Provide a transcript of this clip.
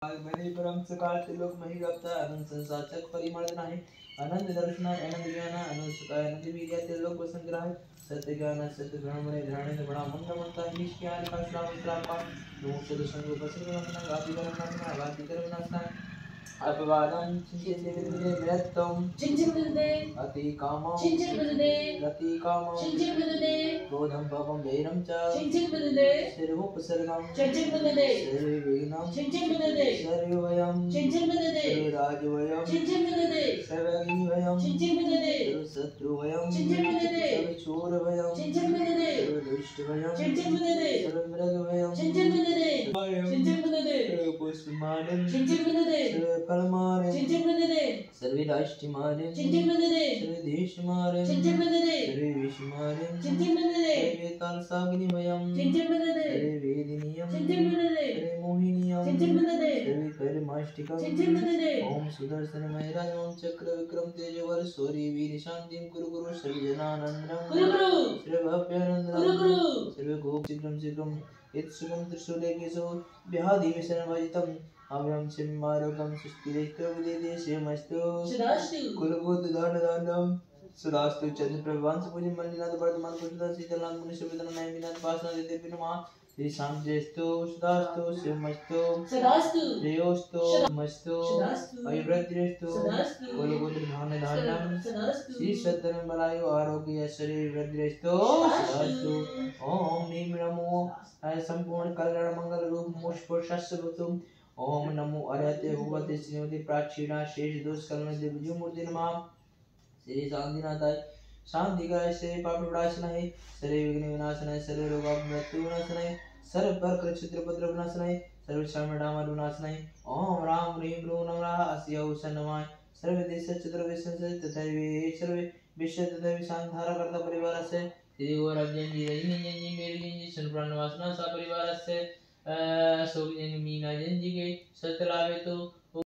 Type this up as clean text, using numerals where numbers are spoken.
money परम सकाळ त्रिलोक मही व्याप्त अनंत संसाचक परिमळ नाही अनंत दर्शन अनंत ज्ञान अनंत सुखाय अनंत वीर्य त्रिलोक वसंग्रह सत्य ज्ञान सत्य ब्रह्मणे ध्यान बड़ा मंत्र मंत्र निष्क्रिय का श्रावण श्रापा मोक्ष दर्शन को बसर नाम गाति कर्म नाम अपवादं चिंचित अति कामं रति कामं क्रोधं पापं वैरं च सर्वोपसर्गं सर्वविघ्नं सर्वभयं सर्वराजभयं सर्वअग्निभयं सर्वशत्रुभयं सर्वचोरभयं सर्वदुष्टभयं सर्वमृगभयं सर्वपुष्पमानं सर्वफलमानं सर्वराष्ट्रमानं सर्वदेशमानं सर्वविश्वमानं सर्वतालसाग्निभयं सर्ववेदिनीयं सर्वमोहिनीयं सर्वकर्माष्टिकं ॐ सुदर्शनमय ओम चक्र विक्रम तेजोवर सूर्य वीर शांतिं कुरु कुरु सर्वजनानंदं सर्वभव्यानंदं सर्वगोप शीघ्रं शीघ्रं यत्सुखं त्रिशूलेकेशो विहादिविशरणवाजितम् अव्यं सिंहारोगं सुस्थिरैस्त्वविदेशेमस्तु कुलभूतदानदानं सुरास्तु चंद्रप्रभांस पूजन मल्लिनाथ वर्धमान कुशलता शीतलांग मुनिशुभदन नैमिनाथ पासनादिते पिनमा श्री शांतिस्तु सुदास्तु शिवमस्तु श्रेयोस्तु मस्तु अभिवृद्धिस्तु कुलभूतधानधानं श्री सत्यनं बलायु आरोग्य ऐश्वर्य वृद्धिस्तु सुदास्तु ओम नीम नमो संपूर्ण कल्याण मंगल रूप मुष्पुषस्य भुतुम ओम नमो अरहते भगवते श्रीमती प्राचीना शेष दोष कलम दिव्य मूर्ति नमः श्री शांतिनाथाय शांतिकाय श्री पाप विनाशनाय सर्व विघ्न विनाशनाय सर्व रोग मृत्यु विनाशनाय सर्व पर क्षत्र पत्र विनाशनाय सर्व श्रम डाम विनाशनाय ओम राम ह्रीं ह्रूं नमः अस्यौ सन्नमाय सर्व देश चतुर विश्व तथा सर्व विश्व तथा विशांधारा करता परिवार से श्री और अज्ञान जी रही जी मेरी जी संप्राण वासना सा परिवार से सोग मीना जन जी के सतलावे तो